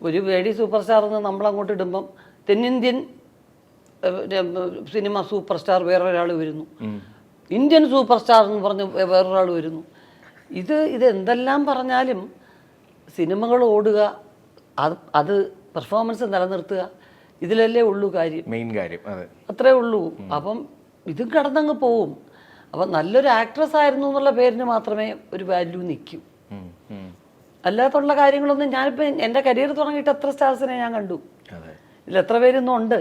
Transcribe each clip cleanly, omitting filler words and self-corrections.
ഒരു lady super star എന്ന് നമ്മളങ്ങോട്ട് ഇടുമ്പം തെന്നിന്ത്യൻ സിനിമ സൂപ്പർ സ്റ്റാർ വേറൊരാൾ വരുന്നു, ഇന്ത്യൻ സൂപ്പർ സ്റ്റാർ എന്ന് പറഞ്ഞ് വേറൊരാൾ വരുന്നു. ഇത് എന്തെല്ലാം പറഞ്ഞാലും സിനിമകൾ ഓടുക, അത് പെർഫോമൻസ് നിലനിർത്തുക, ഇതിലല്ലേ ഉള്ളൂ കാര്യം, മെയിൻ കാര്യം. അത്രേ ഉള്ളൂ. അപ്പം ഇതും കടന്നങ്ങ് പോവും. അപ്പം നല്ലൊരു ആക്ട്രസ് ആയിരുന്നു എന്നുള്ള പേരിന് മാത്രമേ ഒരു വാല്യൂ നിൽക്കൂ. അല്ലാത്തുള്ള കാര്യങ്ങളൊന്നും ഞാനിപ്പോൾ എൻ്റെ കരിയർ തുടങ്ങിയിട്ട് എത്ര സ്റ്റാർസിനെ ഞാൻ കണ്ടു, ഇതിൽ എത്ര പേരൊന്നും ഉണ്ട്,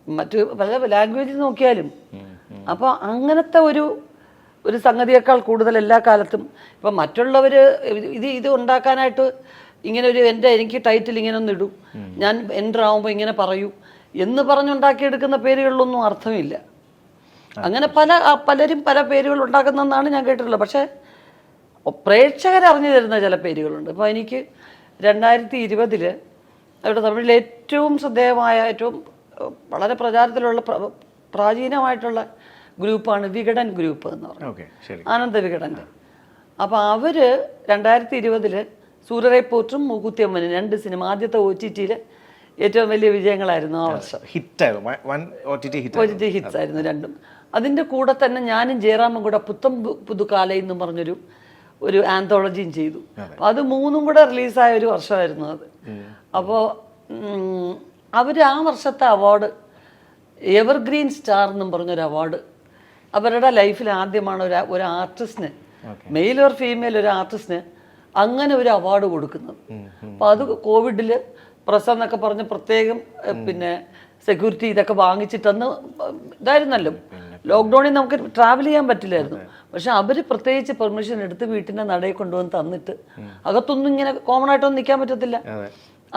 മറ്റ് പല ലാംഗ്വേജിൽ നോക്കിയാലും. അപ്പോൾ അങ്ങനത്തെ ഒരു സംഗതിയേക്കാൾ കൂടുതൽ എല്ലാ കാലത്തും ഇപ്പം മറ്റുള്ളവർ ഇത് ഉണ്ടാക്കാനായിട്ട് ഇങ്ങനെ എനിക്ക് ടൈറ്റിൽ ഇങ്ങനെ ഒന്ന് ഇടും, ഞാൻ എൻ്റർ ആവുമ്പോൾ ഇങ്ങനെ പറയൂ എന്ന് പറഞ്ഞുണ്ടാക്കിയെടുക്കുന്ന പേരുകളിലൊന്നും അർത്ഥമില്ല. അങ്ങനെ പലരും പല പേരുകൾ ഉണ്ടാക്കുന്നതെന്നാണ് ഞാൻ കേട്ടിട്ടുള്ളത്. പക്ഷേ പ്രേക്ഷകരറിഞ്ഞു തരുന്ന ചില പേരുകളുണ്ട്. ഇപ്പോൾ എനിക്ക് 2020 അവിടെ തമിഴിൽ ഏറ്റവും ശ്രദ്ധേയമായ ഏറ്റവും വളരെ പ്രചാരത്തിലുള്ള പ്രാചീനമായിട്ടുള്ള ഗ്രൂപ്പാണ് വികടൻ ഗ്രൂപ്പ് എന്ന് പറയുന്നത്, ആനന്ദ വികടൻ്റെ. അപ്പോൾ അവർ 2020 സൂര്യറേപ്പോർട്ടും മൂക്കുത്തിയമ്മനും 2 സിനിമ ആദ്യത്തെ OTT ഏറ്റവും വലിയ വിജയങ്ങളായിരുന്നു ആ വർഷം. OTT ഹിറ്റ്സ് ആയിരുന്നു രണ്ടും. അതിൻ്റെ കൂടെ തന്നെ ഞാനും ജയറാമും കൂടെ പുതുകാലം എന്ന് പറഞ്ഞൊരു ആന്തോളജിയും ചെയ്തു. അപ്പോൾ അത് 3ഉം കൂടെ റിലീസായ ഒരു വർഷമായിരുന്നു അത്. അപ്പോൾ അവർ ആ വർഷത്തെ അവാർഡ് എവർഗ്രീൻ സ്റ്റാർ എന്നും പറഞ്ഞൊരു അവാർഡ് അവരുടെ ലൈഫിൽ ആദ്യമാണ് ഒരു ആർട്ടിസ്റ്റിന്, മെയിൽ ഓർ ഫീമെയിൽ ഒരു ആർട്ടിസ്റ്റിന് അങ്ങനെ ഒരു അവാർഡ് കൊടുക്കുന്നത്. അപ്പോൾ അത് കോവിഡിൽ പ്രസ് എന്നൊക്കെ പറഞ്ഞ് പ്രത്യേകം പിന്നെ സെക്യൂരിറ്റി ഇതൊക്കെ വാങ്ങിച്ചിട്ടന്ന് ഇതായിരുന്നല്ലോ. ലോക്ക്ഡൗണിൽ നമുക്ക് ട്രാവൽ ചെയ്യാൻ പറ്റില്ലായിരുന്നു. പക്ഷെ അവർ പ്രത്യേകിച്ച് പെർമിഷൻ എടുത്ത് വീട്ടിൻ്റെ നടയിൽ കൊണ്ടുവന്ന് തന്നിട്ട്, അകത്തൊന്നും ഇങ്ങനെ കോമൺ ആയിട്ടൊന്നും നിൽക്കാൻ പറ്റത്തില്ല,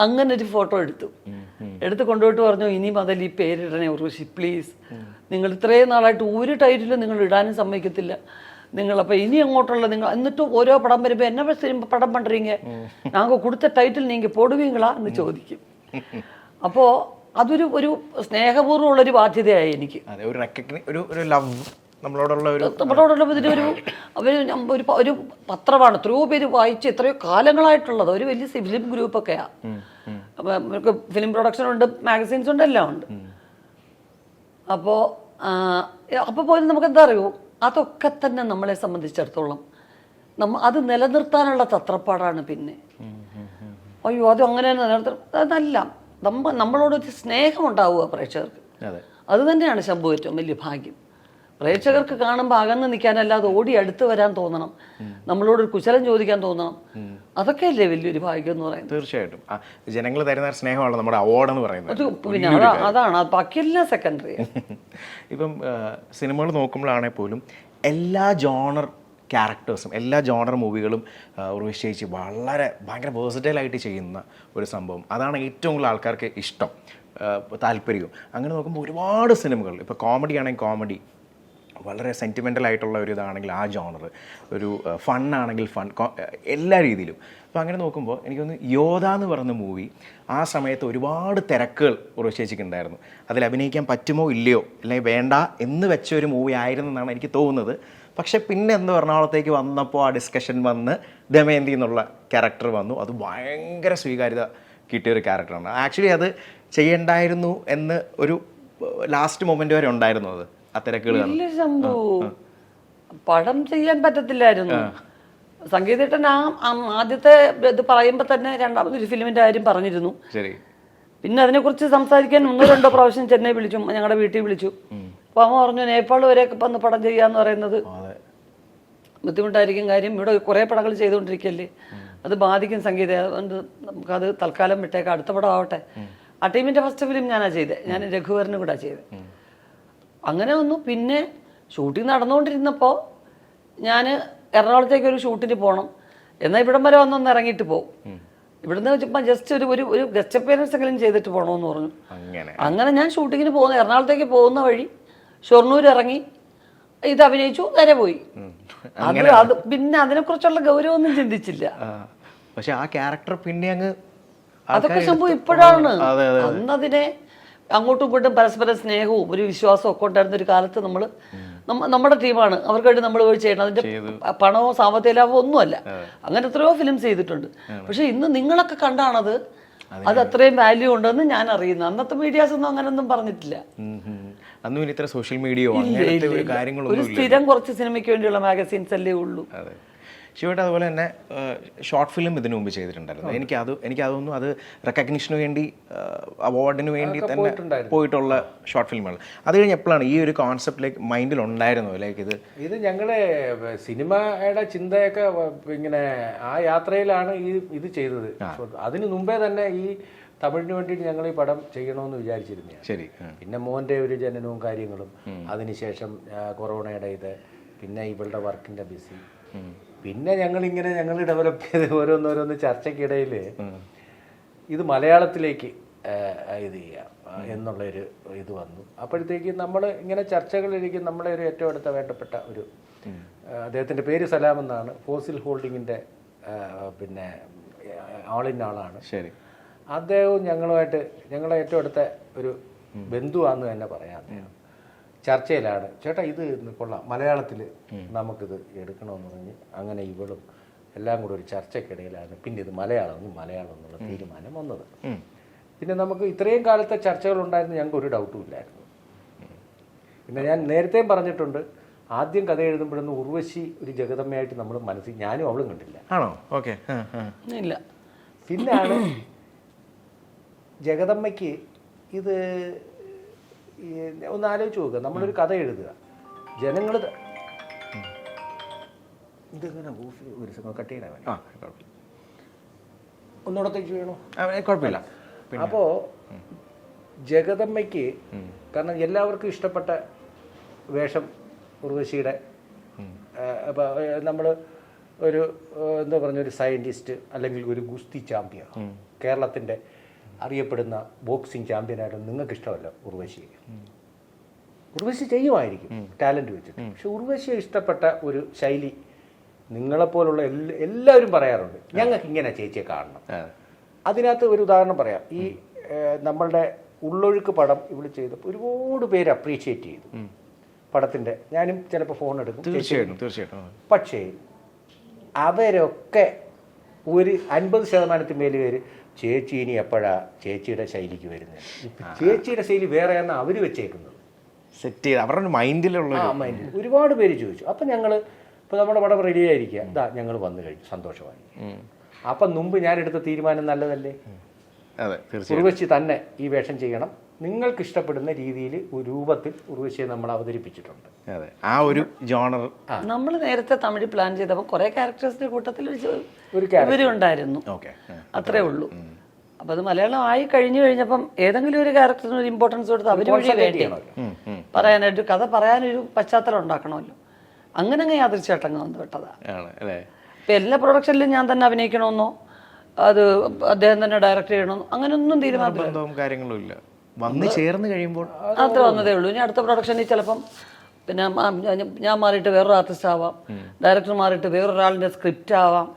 അങ്ങനെ ഒരു ഫോട്ടോ എടുത്ത് കൊണ്ടുപോയിട്ട് പറഞ്ഞു, ഇനിയും അതിൽ ഈ പേരിടണേ ഉർവശി പ്ലീസ്, നിങ്ങൾ ഇത്രയും നാളായിട്ട് ഒരു ടൈറ്റിലും നിങ്ങൾ ഇടാനും സമ്മതിക്കത്തില്ല, നിങ്ങളപ്പോൾ ഇനി അങ്ങോട്ടുള്ള നിങ്ങൾ എന്നിട്ട് ഓരോ പടം വരുമ്പോൾ എന്നെ പടം പണ്ടീങ്ക ഞങ്ങൾ കൊടുത്ത ടൈറ്റിൽ നിങ്ങൾ പോടുവീങ്ങളാ എന്ന് ചോദിക്കും. അപ്പോൾ അതൊരു സ്നേഹപൂർവ്വമുള്ളൊരു ബാധ്യതയായി എനിക്ക്. നമ്മളോടുള്ള ഒരു പത്രമാണ്, എത്രയോ പേര് വായിച്ച് എത്രയോ കാലങ്ങളായിട്ടുള്ളത്, ഒരു വലിയ ഫിലിം ഗ്രൂപ്പൊക്കെയാണ്. അപ്പം നമുക്ക് ഫിലിം പ്രൊഡക്ഷൻ ഉണ്ട്, മാഗസീൻസ് ഉണ്ട്, എല്ലാം ഉണ്ട്. അപ്പോൾ പോലും നമുക്ക് എന്താ അറിയുമോ, അതൊക്കെ തന്നെ നമ്മളെ സംബന്ധിച്ചിടത്തോളം അത് നിലനിർത്താനുള്ള തത്രപ്പാടാണ്. പിന്നെ അയ്യോ അത് അങ്ങനെ അതല്ല, നമ്മളോടൊരു സ്നേഹം ഉണ്ടാവുക പ്രേക്ഷകർക്ക്. അത് തന്നെയാണ് ശംഭു ഏറ്റവും വലിയ ഭാഗ്യം. പ്രേക്ഷകർക്ക് കാണുമ്പോൾ അകന്ന് നിൽക്കാനല്ലാതെ ഓടി അടുത്ത് വരാൻ തോന്നണം, നമ്മളോടൊരു കുശലം ചോദിക്കാൻ തോന്നണം. അതൊക്കെയല്ലേ വലിയൊരു ഭാഗ്യം എന്ന് പറയുന്നത്. തീർച്ചയായിട്ടും ജനങ്ങൾ തരുന്ന സ്നേഹമാണ് നമ്മുടെ അവാർഡ് എന്ന് പറയുന്നത്. പിന്നെ അതാണ് ബാക്കിയെല്ലാം സെക്കൻഡറി. ഇപ്പം സിനിമകൾ നോക്കുമ്പോഴാണെങ്കിൽ പോലും എല്ലാ ജോണർ ക്യാരക്ടേഴ്സും എല്ലാ ജോണർ മൂവികളും ഉർവശി ഭയങ്കര വേഴ്സറ്റൈലായിട്ട് ചെയ്യുന്ന ഒരു സംഭവം. അതാണ് ഏറ്റവും കൂടുതൽ ആൾക്കാർക്ക് ഇഷ്ടം, താല്പര്യവും. അങ്ങനെ നോക്കുമ്പോൾ ഒരുപാട് സിനിമകൾ, ഇപ്പോൾ കോമഡി ആണെങ്കിൽ കോമഡി, വളരെ സെൻറ്റിമെൻ്റൽ ആയിട്ടുള്ള ഒരു ഇതാണെങ്കിൽ ആ ജോണർ, ഒരു ഫണ്ണാണെങ്കിൽ ഫൺ, എല്ലാ രീതിയിലും. അപ്പോൾ അങ്ങനെ നോക്കുമ്പോൾ എനിക്കൊന്ന് യോധ എന്ന് പറയുന്ന മൂവി ആ സമയത്ത് ഒരുപാട് തിരക്കുകൾ ഉർവശിക്ക് ഉണ്ടായിരുന്നു. അതിൽ അഭിനയിക്കാൻ പറ്റുമോ ഇല്ലയോ അല്ലെങ്കിൽ വേണ്ട എന്ന് വെച്ച ഒരു മൂവി ആയിരുന്നു എന്നാണ് എനിക്ക് തോന്നുന്നത്. പക്ഷെ പിന്നെ എറണാകുളത്തേക്ക് വന്നപ്പോൾ ആ ഡിസ്കഷൻ വന്ന് ദമയന്തി എന്നുള്ള ക്യാരക്ടർ വന്നു. അത് ഭയങ്കര സ്വീകാര്യത കിട്ടിയൊരു ക്യാരക്ടറാണ്. ആക്ച്വലി അത് ചെയ്യണ്ടായിരുന്നു എന്ന് ഒരു ലാസ്റ്റ് മൊമെന്റ് വരെ ഉണ്ടായിരുന്നു. അത് ആ തിരക്കുകൾ പടം ചെയ്യാൻ പറ്റത്തില്ലായിരുന്നു. സംഗീതേട്ടൻ ആദ്യത്തെ ഇത് പറയുമ്പോൾ തന്നെ രണ്ടാമതൊരു ഫിലിമിന്റെ കാര്യം പറഞ്ഞിരുന്നു. ശരി. പിന്നെ അതിനെക്കുറിച്ച് സംസാരിക്കാൻ 1-2 പ്രാവശ്യം ചെന്നൈ വിളിച്ചു, ഞങ്ങളുടെ വീട്ടിൽ വിളിച്ചു. അപ്പോൾ അമ്മ പറഞ്ഞു നേപ്പാൾ വരെയൊക്കെ വന്ന് പടം ചെയ്യാന്ന് പറയുന്നത് ബുദ്ധിമുട്ടായിരിക്കും, കാര്യം ഇവിടെ കുറേ പടങ്ങൾ ചെയ്തുകൊണ്ടിരിക്കുകയല്ലേ, അത് ബാധിക്കും സംഗീതം, അതുകൊണ്ട് നമുക്കത് തൽക്കാലം വിട്ടേക്കാം, അടുത്ത പടം ആവട്ടെ. ആ ടീമിൻ്റെ ഫസ്റ്റ് ഫിലിം ഞാനാണ് ചെയ്തത്, ഞാൻ രഘുവരനും കൂടെ ചെയ്തത്. അങ്ങനെ വന്നു. പിന്നെ ഷൂട്ടിംഗ് നടന്നുകൊണ്ടിരുന്നപ്പോൾ ഞാൻ എറണാകുളത്തേക്ക് ഒരു ഷൂട്ടിന് പോകണം, എന്നാൽ ഇവിടം വരെ വന്നൊന്ന് ഇറങ്ങിയിട്ട് പോകും, ഇവിടുന്ന് വെച്ചപ്പോൾ ജസ്റ്റ് ഒരു ഗസ്റ്റ് അപ്പിയറൻസ് എങ്കിലും ചെയ്തിട്ട് പോകണമെന്ന് പറഞ്ഞു. അങ്ങനെ ഞാൻ ഷൂട്ടിങ്ങിന് പോകുന്ന എറണാകുളത്തേക്ക് പോകുന്ന വഴി ഷൊർണൂർ ഇറങ്ങി ഇത് അഭിനയിച്ചു, നേരെ പോയി. അത് പിന്നെ അതിനെക്കുറിച്ചുള്ള ഗൗരവമൊന്നും ചിന്തിച്ചില്ല. പക്ഷെ ആ ക്യാരക്ടർ പിന്നെ അങ്ങ് അതൊക്കെ സംഭവം ഇപ്പോഴാണ്. അന്നതിനെ അങ്ങോട്ടും ഇങ്ങോട്ടും പരസ്പര സ്നേഹവും ഒരു വിശ്വാസവും ഒക്കെ ഉണ്ടായിരുന്ന ഒരു കാലത്ത് നമ്മുടെ ടീമാണ്, അവർക്ക് വേണ്ടി നമ്മൾ പോയി ചെയ്യണം. അതിന്റെ പണമോ സാമ്പത്തിക ലാഭമോ ഒന്നുമല്ല. അങ്ങനെ എത്രയോ ഫിലിംസ് ചെയ്തിട്ടുണ്ട്. പക്ഷെ ഇന്ന് നിങ്ങളൊക്കെ കണ്ടാണത് അത് അത്രയും വാല്യൂ ഉണ്ടെന്ന് ഞാൻ അറിയുന്നു. അന്നത്തെ മീഡിയാസ് ഒന്നും അങ്ങനൊന്നും പറഞ്ഞിട്ടില്ല. അന്നും ഇത്ര സോഷ്യൽ മീഡിയയോ ഒരു സ്ഥിരം കുറച്ച് സിനിമയ്ക്ക് വേണ്ടിയുള്ള മാഗസീൻസ് അല്ലേ ഉള്ളൂ. ശിവേട്ട അതുപോലെ തന്നെ ഷോർട്ട് ഫിലിം ഇതിനു മുമ്പ് ചെയ്തിട്ടുണ്ടായിരുന്നു. എനിക്ക് അതൊന്നും അത് റെക്കഗ്നിഷന് വേണ്ടി അവാർഡിന് വേണ്ടി തന്നെ പോയിട്ടുള്ള ഷോർട്ട് ഫിലിമുകൾ. അത് കഴിഞ്ഞ് എപ്പോഴാണ് ഈ ഒരു കോൺസെപ്റ്റ് ലൈക്ക് മൈൻഡിൽ ഉണ്ടായിരുന്നു? ലൈക്ക് ഇത് ഞങ്ങളെ സിനിമയുടെ ചിന്തയൊക്കെ ഇങ്ങനെ ആ യാത്രയിലാണ് ഇത് ചെയ്തത്. അതിന് മുമ്പേ തന്നെ ഈ തമിഴിന് വേണ്ടിയിട്ട് ഞങ്ങൾ ഈ പടം ചെയ്യണമെന്ന് വിചാരിച്ചിരുന്നതാണ്. ശരി. പിന്നെ മോൻ്റെ ഒരു ജനനവും കാര്യങ്ങളും, അതിനുശേഷം കൊറോണയുടെ ഇത്, പിന്നെ ഇവളുടെ വർക്കിൻ്റെ ബിസി, പിന്നെ ഞങ്ങൾ ഡെവലപ്പ് ചെയ്ത് ഓരോന്നോരോന്ന് ചർച്ചയ്ക്കിടയിൽ ഇത് മലയാളത്തിലേക്ക് ഇത് ചെയ്യാം എന്നുള്ളൊരു ഇത് വന്നു. അപ്പോഴത്തേക്ക് നമ്മൾ ഇങ്ങനെ ചർച്ചകളിലേക്ക് നമ്മളെ ഒരു ഏറ്റവും അടുത്ത വേണ്ടപ്പെട്ട ഒരു അദ്ദേഹത്തിൻ്റെ പേര് സലാം എന്നാണ്, ഫോസിൽ ഹോൾഡിങ്ങിൻ്റെ പിന്നെ ആളിൻ ആളാണ്. ശരി. അദ്ദേഹവും ഞങ്ങളെ ഏറ്റവും അടുത്ത ഒരു ബന്ധുവാന്ന് തന്നെ പറയാം. അദ്ദേഹം ചർച്ചയിലാണ്, ചേട്ടാ ഇത് കൊള്ളാം, മലയാളത്തിൽ നമുക്കിത് എടുക്കണമെന്ന് പറഞ്ഞ് അങ്ങനെ ഇവളും എല്ലാം കൂടെ ഒരു ചർച്ചയ്ക്കിടയിലാണ് പിന്നെ ഇത് മലയാളം എന്നുള്ള തീരുമാനം വന്നത്. പിന്നെ നമുക്ക് ഇത്രയും കാലത്തെ ചർച്ചകളുണ്ടായിരുന്നു, ഞങ്ങൾക്ക് ഒരു ഡൗട്ടും ഇല്ലായിരുന്നു. പിന്നെ ഞാൻ നേരത്തെയും പറഞ്ഞിട്ടുണ്ട്, ആദ്യം കഥ എഴുതുമ്പോഴൊന്നും ഉർവശി ഒരു ജഗദമ്മയായിട്ട് നമ്മൾ മനസ്സിൽ ഞാനും അവളും കണ്ടില്ല. ആണോ? ഓക്കെ. ഇല്ല. പിന്നാണ് ജഗദമ്മയ്ക്ക് ഇത് ഒന്ന് ആലോചിച്ച് നോക്കുക, നമ്മളൊരു കഥ എഴുതുക, ജനങ്ങൾ ഇതെങ്ങനെ ഒരു സംഭവം കട്ട് ചെയ്യണ ഒന്നുകൂടത്തേക്ക് വേണോ? കുഴപ്പമില്ല. അപ്പോൾ ജഗദമ്മയ്ക്ക് കാരണം എല്ലാവർക്കും ഇഷ്ടപ്പെട്ട വേഷം ഉർവശിയുടെ. നമ്മൾ ഒരു എന്താ പറഞ്ഞ ഒരു സയൻറ്റിസ്റ്റ് അല്ലെങ്കിൽ ഒരു ഗുസ്തി ചാമ്പ്യൻ, കേരളത്തിൻ്റെ അറിയപ്പെടുന്ന ബോക്സിംഗ് ചാമ്പ്യനായിട്ട് നിങ്ങൾക്ക് ഇഷ്ടമല്ല ഉർവശി. ഉർവശി ചെയ്യുമായിരിക്കും ടാലൻറ്റ് വെച്ചിട്ട്, പക്ഷെ ഉർവശിയെ ഇഷ്ടപ്പെട്ട ഒരു ശൈലി നിങ്ങളെപ്പോലുള്ള എല്ലാവരും പറയാറുണ്ട്, ഞങ്ങൾക്ക് ഇങ്ങനെ ചേച്ചിയെ കാണണം. അതിനകത്ത് ഒരു ഉദാഹരണം പറയാം. ഈ നമ്മളുടെ ഉള്ളൊഴുക്ക് പടം ഇവിടെ ചെയ്തപ്പോൾ ഒരുപാട് പേര് അപ്രീഷിയേറ്റ് ചെയ്തു പടത്തിൻ്റെ. ഞാനും ചിലപ്പോൾ ഫോൺ എടുക്കും, തീർച്ചയായിട്ടും. പക്ഷേ അവരൊക്കെ ഒരു 50% മേല് പേര് ചേച്ചി ഇനി എപ്പോഴാ ചേച്ചിയുടെ ശൈലിക്ക് വരുന്നത്, ചേച്ചിയുടെ ശൈലി വേറെയാണ് അവർ വെച്ചേക്കുന്നത്, സെറ്റ് ചെയ്ത് അവരുടെ മൈൻഡിലുള്ള മൈൻഡിൽ ഒരുപാട് പേര് ചോദിച്ചു. അപ്പം ഞങ്ങൾ ഇപ്പോൾ നമ്മുടെ പടം റെഡി ആയിരിക്കുക, ഇതാ ഞങ്ങൾ വന്നു കഴിഞ്ഞു, സന്തോഷമായി. അപ്പം മുമ്പ് ഞാനെടുത്ത തീരുമാനം നല്ലതല്ലേ? ഉർവശി തന്നെ ഈ വേഷം ചെയ്യണം, നിങ്ങൾക്ക് ഇഷ്ടപ്പെടുന്ന രീതിയിൽ ഒരു രൂപത്തിൽ ഉർവശിയെ നമ്മൾ അവതരിപ്പിച്ചിട്ടുണ്ട്. ആ ഒരു ജോണർ നമ്മൾ നേരത്തെ തമിഴ് പ്ലാൻ ചെയ്തപ്പോൾ കുറെ ക്യാരക്ടേഴ്സിന്റെ കൂട്ടത്തിൽ ഇവരുണ്ടായിരുന്നു, അത്രേ ഉള്ളൂ. അപ്പൊ അത് മലയാളം ആയി കഴിഞ്ഞപ്പം ഏതെങ്കിലും ഒരു ക്യാരക്ടറിന് ഒരു ഇമ്പോർട്ടൻസ് കൊടുത്ത് അവര് വഴി വേണ്ടി പറയാനായിട്ട് കഥ പറയാനൊരു പശ്ചാത്തലം ഉണ്ടാക്കണമല്ലോ. അങ്ങനെ യാദൃശ്ചേട്ടങ്ങ് വന്ന് വിട്ടതാ. ഇപ്പൊ എല്ലാ പ്രൊഡക്ഷനിലും ഞാൻ തന്നെ അഭിനയിക്കണമെന്നോ അത് അദ്ദേഹം തന്നെ ഡയറക്റ്റ് ചെയ്യണമെന്നോ അങ്ങനെയൊന്നും തീരുമാനം കാര്യങ്ങളും ഇല്ല. വന്ന് ചേർന്ന് കഴിയുമ്പോൾ അത്ര വന്നതേ ഉള്ളൂ. ഇനി അടുത്ത പ്രൊഡക്ഷനിൽ ചിലപ്പം പിന്നെ ഞാൻ മാറിയിട്ട് വേറൊരു ആർട്ടിസ്റ്റ് ആവാം, ഡയറക്ടർ മാറിയിട്ട് വേറൊരാളിൻ്റെ സ്ക്രിപ്റ്റ് ആവാം,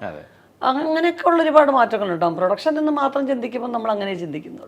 അങ്ങനെയൊക്കെ ഉള്ള ഒരുപാട് മാറ്റങ്ങളുണ്ടാകും. പ്രൊഡക്ഷൻ എന്ന് മാത്രം ചിന്തിക്കുമ്പോൾ നമ്മൾ അങ്ങനെ ചിന്തിക്കുന്നുള്ളൂ.